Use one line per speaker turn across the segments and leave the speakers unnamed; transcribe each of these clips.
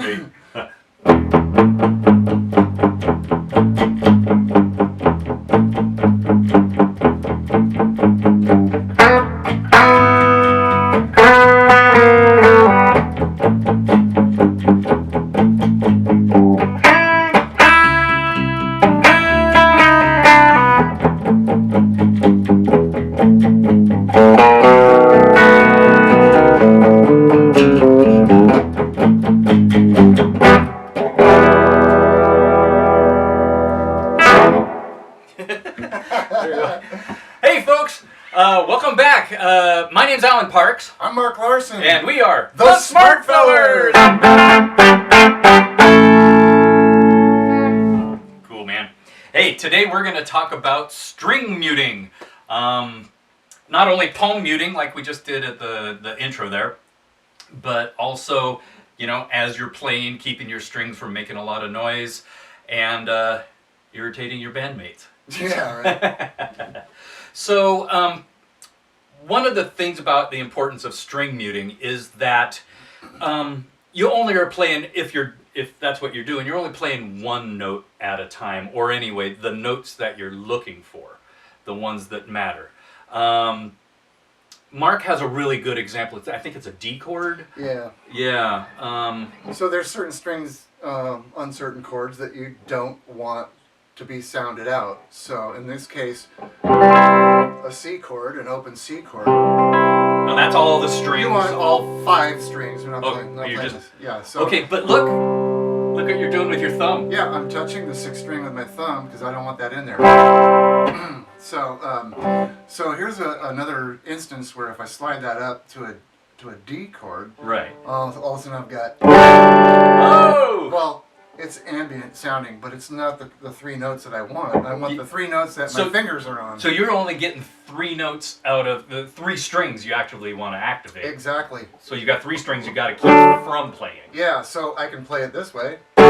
Hey. Hey folks, welcome back. My name's Alan Parks.
I'm Mark Larson.
And we are
theSmartFellers.
Cool, man. Hey, today we're going to talk about string muting. Not only palm muting like we just did at the intro there, but also, you know, as you're playing, keeping your strings from making a lot of noise and irritating your bandmates.
Yeah, right.
So, one of the things about the importance of string muting is that you only are playing, if that's what you're doing, you're only playing one note at a time, or anyway, the notes that you're looking for, the ones that matter. Mark has a really good example. I think it's a D chord.
Yeah.
Yeah.
So there's certain strings on certain chords that you don't want to be sounded out. So in this case, a C chord, an open C chord.
Now that's all the strings.
You want all 5 strings. We're not
Oh,
playing, not
you're
playing
just
this. Yeah. So
okay, but look what you're doing with your thumb.
yeah, I'm touching the 6th string with my thumb because I don't want that in there. So here's another instance where if I slide that up to a D chord,
Right.
all of a sudden I've got.
Oh.
Well, it's ambient sounding, but it's not the 3 notes that I want. I want the 3 notes that my fingers are on.
So you're only getting 3 notes out of the 3 strings you actually want to activate.
Exactly.
So you got 3 strings you got to keep from playing.
Yeah, so I can play it this way.
Okay.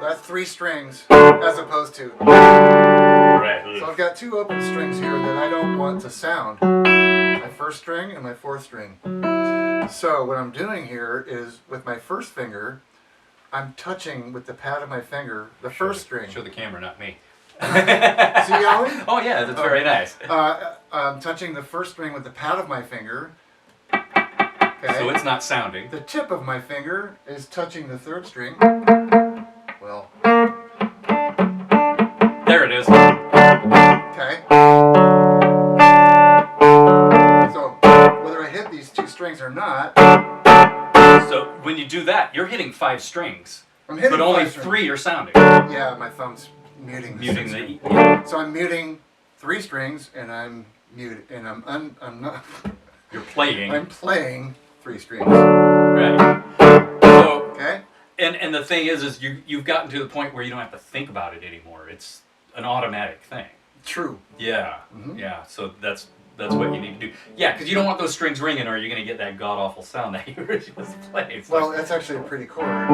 That's 3 strings as opposed to.
Right.
So I've got 2 open strings here that I don't want to sound. My 1st string and my 4th string. So what I'm doing here is with my 1st finger, I'm touching with the pad of my finger the 1st string.
Show the camera, not me.
See, Alan?
Oh yeah, that's very nice.
I'm touching the 1st string with the pad of my finger. Okay.
So it's not sounding.
The tip of my finger is touching the 3rd string. Well.
There it is.
Okay. So whether I hit these 2 strings or not.
So when you do that, you're hitting 5 strings.
I'm hitting
but only
5 strings.
3 are sounding.
Yeah, my thumb's muting the
Muting
6th.
the. Yeah.
So I'm muting 3 strings and I'm muted and I'm not.
You're playing.
I'm playing 3 strings.
Right. So.
Okay.
And the thing is you've gotten to the point where you don't have to think about it anymore. It's an automatic thing.
True.
Yeah.
Mm-hmm.
Yeah. So that's what you need to do. Yeah, because you don't want those strings ringing, or you're going to get that god awful sound that you were just playing. It's
Well,
like,
that's actually a pretty chord.
in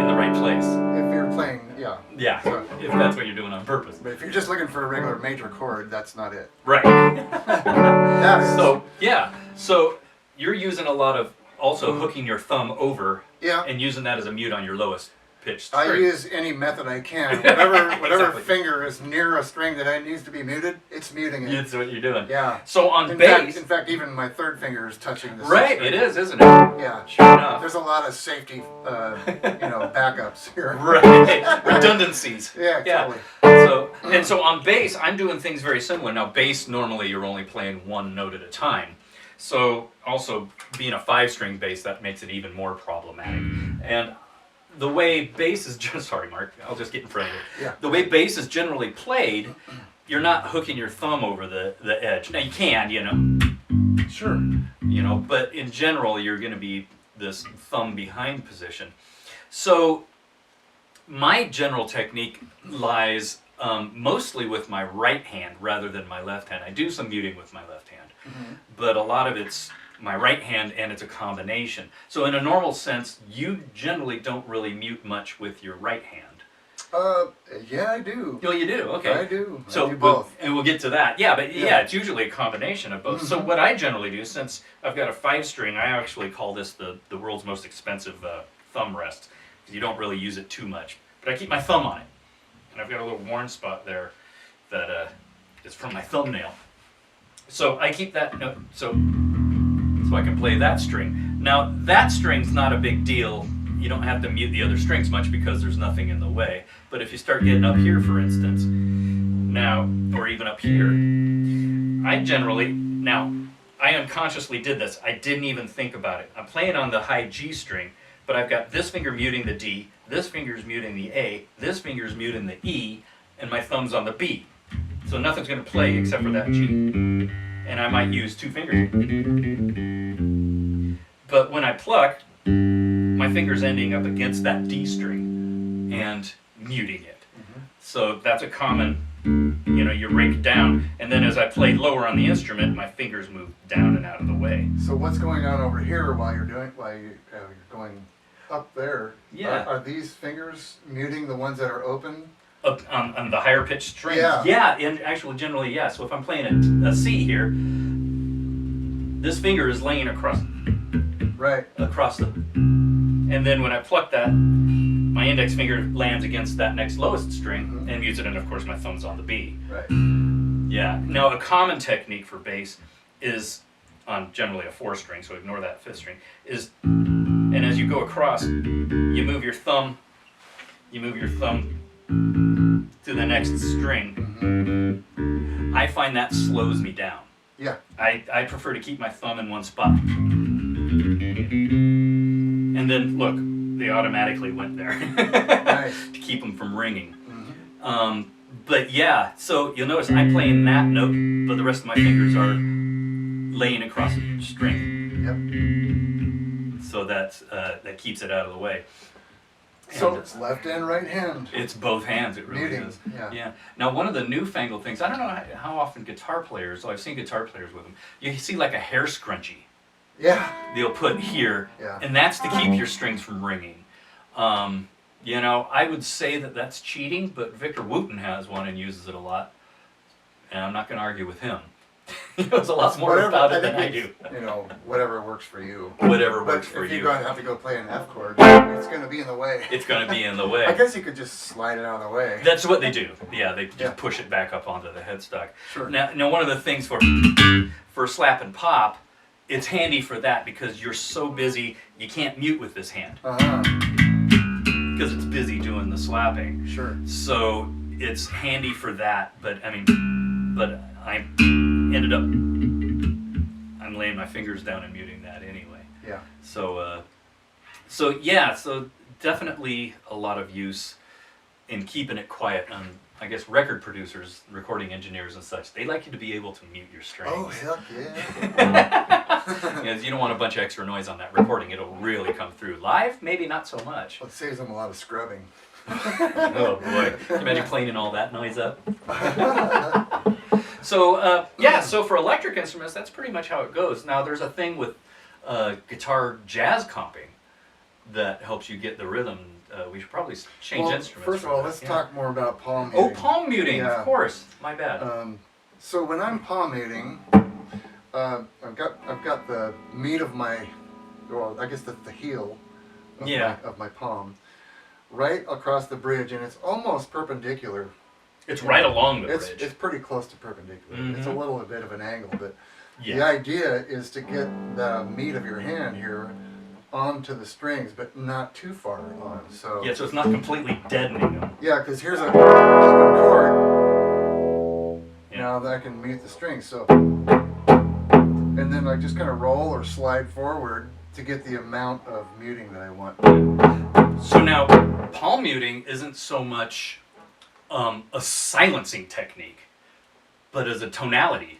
the right place.
If you're playing, yeah.
Yeah.
So,
If that's what you're doing on purpose.
but if you're just looking for a regular major chord, that's not it.
Right.
That is.
So yeah. So you're using a lot of also hooking your thumb over.
Yeah.
And using that as a mute on your lowest pitched
I
string.
use any method I can. Whatever
Exactly.
finger is near a string that needs to be muted, it's muting it.
That's what you're doing.
Yeah.
So on
In
bass.
fact, even my 3rd finger is touching the 6th
Right,
string.
it is, isn't it?
Yeah.
Sure enough.
There's a lot of safety, backups here.
Right. Redundancies.
Yeah, totally.
So on bass, I'm doing things very similar. Now bass, normally you're only playing 1 note at a time. So also being a 5-string bass, that makes it even more problematic. And the way bass is just, sorry Mark, I'll just get in front of you.
Yeah.
The way bass is generally played, you're not hooking your thumb over the edge. Now you can,
Sure.
but in general you're going to be this thumb behind position. So my general technique lies mostly with my right hand rather than my left hand. I do some muting with my left hand, but a lot of it's my right hand and it's a combination. So in a normal sense, you generally don't really mute much with your right hand.
Yeah, I do.
Oh, you do? Okay.
I do.
So
I do both.
and we'll get to that. Yeah, but
Yeah.
it's usually a combination of both. So what I generally do, since I've got a 5-string, I actually call this the world's most expensive thumb rest, because you don't really use it too much. But I keep my thumb on it, and I've got a little worn spot there that is from my thumbnail. So I keep that so I can play that string. Now that string's not a big deal. You don't have to mute the other strings much because there's nothing in the way. But if you start getting up here, for instance, now, or even up here, I unconsciously did this. I didn't even think about it. I'm playing on the high G string, but I've got this finger muting the D, this finger's muting the A, this finger's muting the E, and my thumb's on the B. So nothing's going to play except for that G. And I might use 2 fingers. But when I pluck, my finger's ending up against that D string and muting it. So that's a common, you rake down, and then as I play lower on the instrument, my fingers move down and out of the way.
So what's going on over here while you're going up there?
Yeah.
Are these fingers muting the ones that are open?
On the higher pitched strings.
Yeah.
And actually generally, yeah. So if I'm playing a C here, this finger is laying across the, and then when I pluck that, my index finger lands against that next lowest string and mutes it, and of course my thumb's on the B.
Right.
Yeah. Now a common technique for bass is on generally a 4-string, so ignore that 5th string, and as you go across, you move your thumb to the next string. I find that slows me down.
Yeah.
I prefer to keep my thumb in one spot. And then, look, they automatically went there.
Nice.
To keep them from ringing. But yeah, so you'll notice I'm playing that note, but the rest of my fingers are laying across the string.
Yep.
So that keeps it out of the way.
So it's left and right hand.
It's both hands, it really
Muting,
is.
yeah.
Now one of the newfangled things, I don't know how often guitar players, I've seen guitar players with them, you see like a hair scrunchie.
Yeah.
They'll put here,
Yeah.
and that's to keep your strings from ringing. I would say that that's cheating, but Victor Wooten has one and uses it a lot. And I'm not going to argue with him. He knows a lot more about it than I do.
Whatever works for you.
Whatever works for
If
you.
you're going to have to go play an F chord, it's going to be in the way.
It's going to be in the way.
I guess you could just slide it out of the way.
That's what they do. Yeah, they just push it back up onto the headstock.
Sure.
Now, one of the things for slap and pop, it's handy for that because you're so busy you can't mute with this hand because it's busy doing the slapping.
Sure.
So it's handy for that. But I ended up I'm laying my fingers down and muting that anyway.
Yeah.
So definitely a lot of use in keeping it quiet. I guess record producers, recording engineers and such, they like you to be able to mute your strings.
Oh, heck yeah.
You don't want a bunch of extra noise on that recording. It'll really come through. Live, maybe not so much.
Well, it saves them a lot of scrubbing.
Oh boy. Can you imagine cleaning all that noise up? So for electric instruments, that's pretty much how it goes. Now there's a thing with guitar jazz comping that helps you get the rhythm. We should probably change instruments.
First of all, let's talk more about palm muting.
Oh, palm muting, of course. My bad.
So when I'm palm muting, I've got the meat of my, well, I guess the heel of my palm right across the bridge, and it's almost perpendicular.
It's right along the bridge.
It's pretty close to perpendicular.
Mm-hmm.
It's a little bit of an angle, but the idea is to get the meat of your hand here onto the strings, but not too far on. So
so it's not completely deadening them.
yeah, because here's an open chord. Now that I can mute the strings. So, and then I just kind of roll or slide forward to get the amount of muting that I want.
So now, palm muting isn't so much a silencing technique, but as a tonality.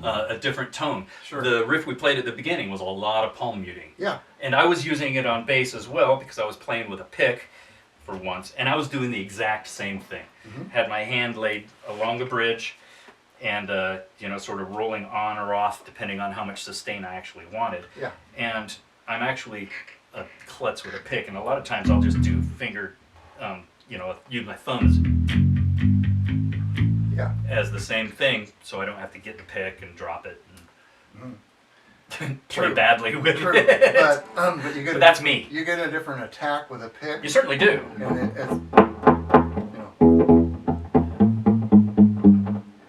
A different tone.
Sure.
The riff we played at the beginning was a lot of palm muting.
Yeah.
And I was using it on bass as well because I was playing with a pick for once, and I was doing the exact same thing. Had my hand laid along the bridge and sort of rolling on or off depending on how much sustain I actually wanted.
Yeah.
And I'm actually a klutz with a pick, and a lot of times I'll just do finger use my thumbs
Yeah.
as the same thing, so I don't have to get the pick and drop it and play
True.
badly with
True.
it.
But you get
But that's me.
You get a different attack with a pick.
You certainly do.
And it's,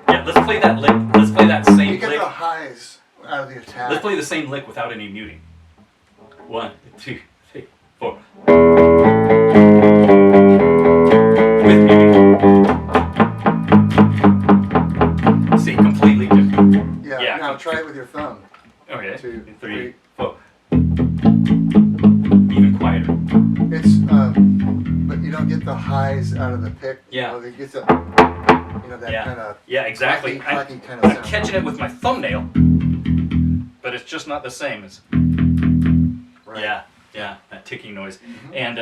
Yeah, let's play that lick. Let's play that
you
same
get
lick.
the highs out of the attack.
Let's play the same lick without any muting. 1, 2, 3, 4. With muting. See, completely different.
Yeah. Now try it with your thumb.
Okay.
2,
3, 4. Even quieter.
It's but you don't get the highs out of the pick.
Yeah.
It gets that
Yeah.
kind of
Yeah, exactly.
clacky kind of
I'm
sound.
catching it with my thumbnail, but it's just not the same as.
Right.
Yeah, that ticking noise. And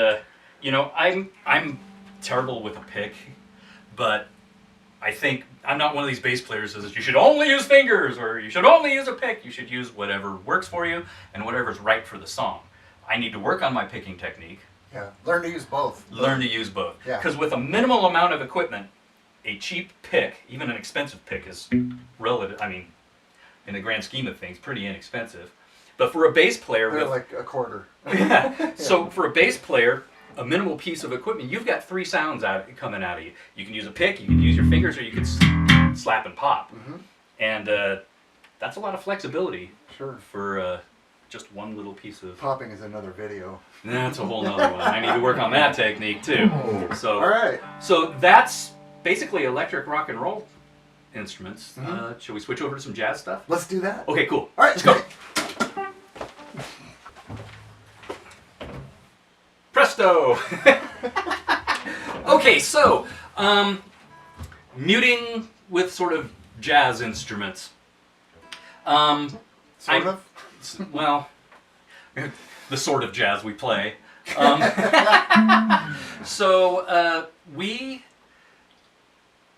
I'm terrible with a pick, but I think I'm not one of these bass players that says you should only use fingers or you should only use a pick. You should use whatever works for you and whatever's right for the song. I need to work on my picking technique.
Yeah. Learn to use both.
Learn to use both.
Yeah.
Because with a minimal amount of equipment, a cheap pick, even an expensive pick, is relative. I mean, in the grand scheme of things, pretty inexpensive. But for a bass player,
They're
with,
like a quarter.
so for a bass player, a minimal piece of equipment, you've got 3 sounds coming out of you. You can use a pick, you can use your fingers, or you can slap and pop. And that's a lot of flexibility
Sure.
for just one little piece of.
Popping is another video.
That's a whole nother one. I need to work on that technique too. So.
All right.
So that's basically electric rock and roll instruments. Should we switch over to some jazz stuff?
Let's do that.
Okay, cool.
All right.
Let's go. Presto! Okay, so muting with sort of jazz instruments.
Sort of.
Well, the sort of jazz we play. So we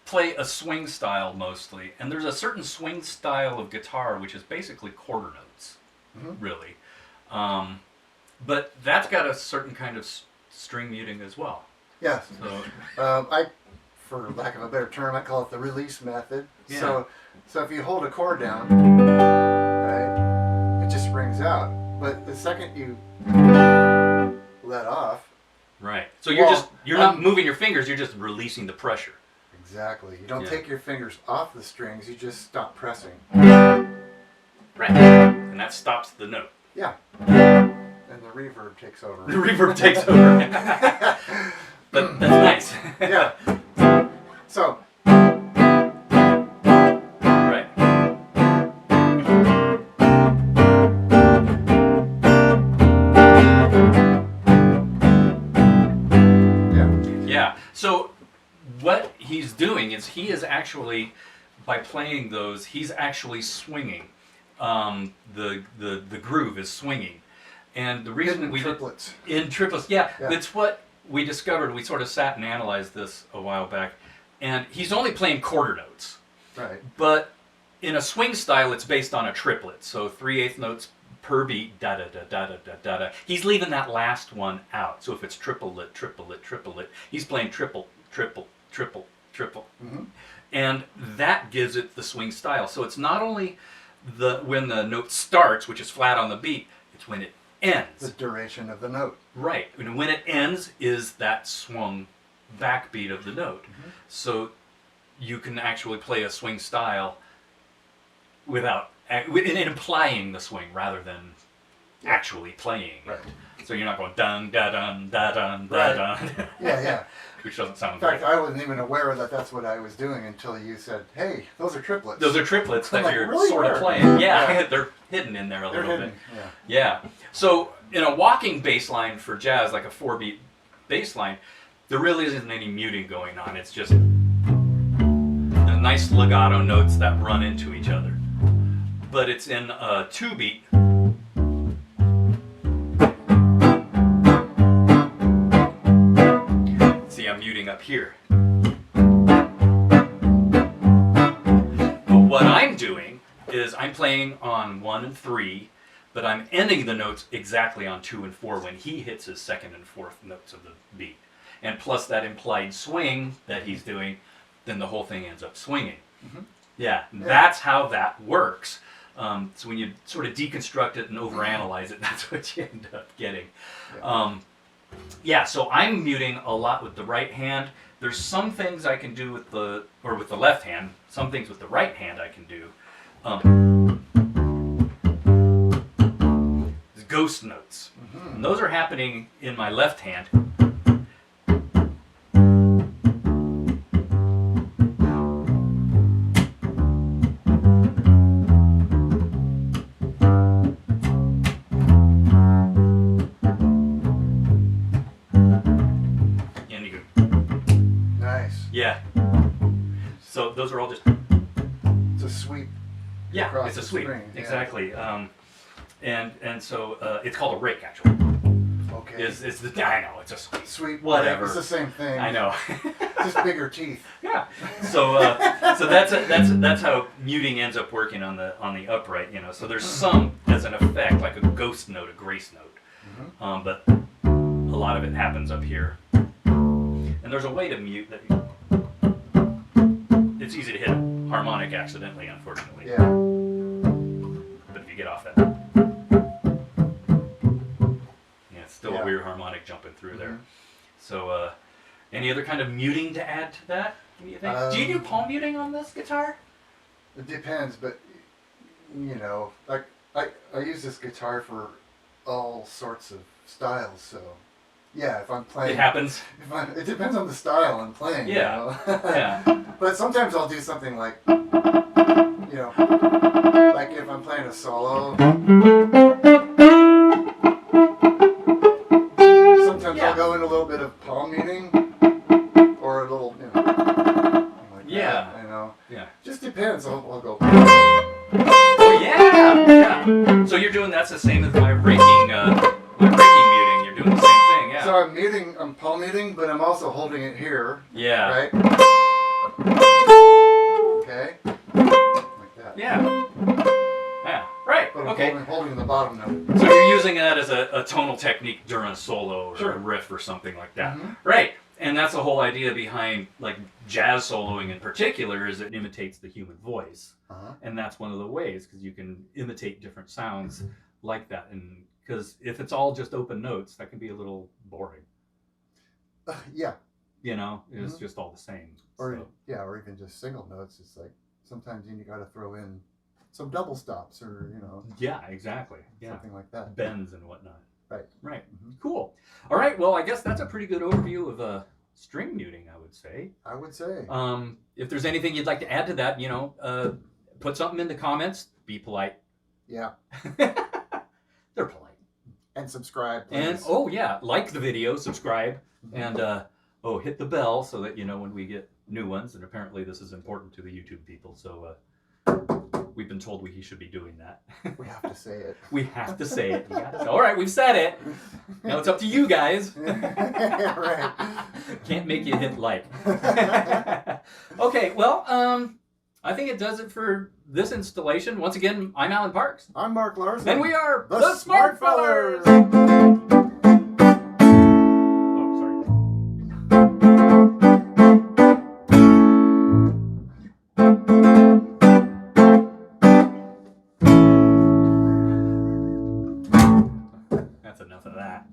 play a swing style mostly, and there's a certain swing style of guitar which is basically quarter notes, really. But that's got a certain kind of string muting as well.
Yes.
So
For lack of a better term, I call it the release method.
Yeah.
So if you hold a chord down, right, it just rings out. But the second you let off,
right. So you're
Well,
not moving your fingers. You're just releasing the pressure.
exactly. You don't
Yeah.
take your fingers off the strings. You just stop pressing.
Right. And that stops the note.
Yeah. And the reverb takes over.
The reverb takes over. But that's nice.
Yeah. So.
Right.
Yeah.
Yeah. So what he's doing is he is actually, by playing those, he's actually swinging. The groove is swinging, and the reason
Hidden
we
triplets.
in triplets, yeah,
Yeah.
that's what we discovered. We sort of sat and analyzed this a while back, and he's only playing quarter notes.
Right.
But in a swing style, it's based on a triplet, so 3/8 notes per beat, da da da da da da da da. He's leaving that last one out. So if it's triplet, triplet, triplet, he's playing triple, triple, triple, triple, and that gives it the swing style. So it's not only when the note starts, which is flat on the beat, it's when it ends.
The duration of the note.
Right. And when it ends is that swung backbeat of the note. So you can actually play a swing style without implying the swing rather than actually playing.
Right.
So you're not going dun da dun da dun da
Right.
dun.
Yeah.
Which doesn't sound
In fact,
great.
I wasn't even aware that that's what I was doing until you said, "Hey, those are triplets."
Those are triplets that
I'm like,
you're
really?
sort of
Where?
playing. Yeah,
Yeah.
they're hidden in there a
They're
little
hidden.
bit.
Yeah.
Yeah. So in a walking bass line for jazz, like a 4-beat bass line, there really isn't any muting going on. It's just the nice legato notes that run into each other. But it's in a 2-beat. See, I'm muting up here. But what I'm doing is I'm playing on 1 and 3, but I'm ending the notes exactly on 2 and 4 when he hits his 2nd and 4th notes of the beat. and plus that implied swing that he's doing, then the whole thing ends up swinging.
Mhm.
Yeah, that's how that works. So when you sort of deconstruct it and overanalyze it, that's what you end up getting. Yeah, so I'm muting a lot with the right hand. There's some things I can do with the left hand. Some things with the right hand I can do. Ghost notes.
Mhm.
And those are happening in my left hand. And you go,
Nice.
yeah. So those are all just,
It's a sweep.
yeah,
across
it's a
the
sweep.
string, yeah.
Exactly. And so it's called a rake, actually.
Okay.
I know, it's a sweep.
Sweep.
Whatever.
It's the same thing.
I know.
Just bigger teeth.
Yeah. So that's how muting ends up working on the upright. You know. So there's some as an effect, like a ghost note, a grace note,
Mhm.
but a lot of it happens up here. And there's a way to mute that. It's easy to hit a harmonic accidentally, unfortunately.
Yeah.
But if you get off that, yeah, it's still
Yeah.
a weird harmonic jumping through there.
Mhm.
So, any other kind of muting to add to that? What do you think? Do you do palm muting on this guitar?
It depends, but you know, like I use this guitar for all sorts of styles. So yeah, if I'm playing,
It happens.
it depends on the style I'm playing.
Yeah.
You know?
Yeah.
But sometimes I'll do something like, like if I'm playing a solo. Sometimes
Yeah.
I'll go in a little bit of palm muting, or a little, like
Yeah.
that, you know.
Yeah.
Just depends. I'll go.
Oh yeah. Yeah. So you're doing that's the same as my raking muting. You're doing the same thing. Yeah.
So I'm palm muting, but I'm also holding it here,
Yeah.
right? Okay. Like that.
Yeah. Yeah. Right.
But I'm
Okay.
holding the bottom note.
So you're using that as a tonal technique during a solo or
Sure.
a riff or something like that.
Mhm.
Right. And that's the whole idea behind like jazz soloing in particular is it imitates the human voice.
Uh-huh.
And that's one of the ways because you can imitate different sounds like that. And because if it's all just open notes, that can be a little boring.
Yeah.
You know, it's
Mhm.
just all the same.
Or
So,
yeah, or even just single notes. It's like sometimes you got to throw in some double stops, or
yeah, exactly. Yeah.
something like that.
Bends and whatnot.
Right.
Right.
Mhm.
Cool. All right. Well, I guess that's a pretty good overview of string muting, I would say.
I would say.
If there's anything you'd like to add to that, put something in the comments. Be polite.
Yeah.
They're polite.
And subscribe,
And
please.
oh yeah, like the video, subscribe,
Mhm.
and hit the bell so that you know when we get new ones. And apparently this is important to the YouTube people, so we've been told we should be doing that.
We have to say it.
We have to say it. All right, we've said it. Now it's up to you guys.
Right.
Can't make you hit like. Okay, well, I think it does it for this installation. Once again, I'm Alan Parks.
I'm Mark Larson.
And we are
the
theSmartFellers. Oh, sorry. That's enough of that.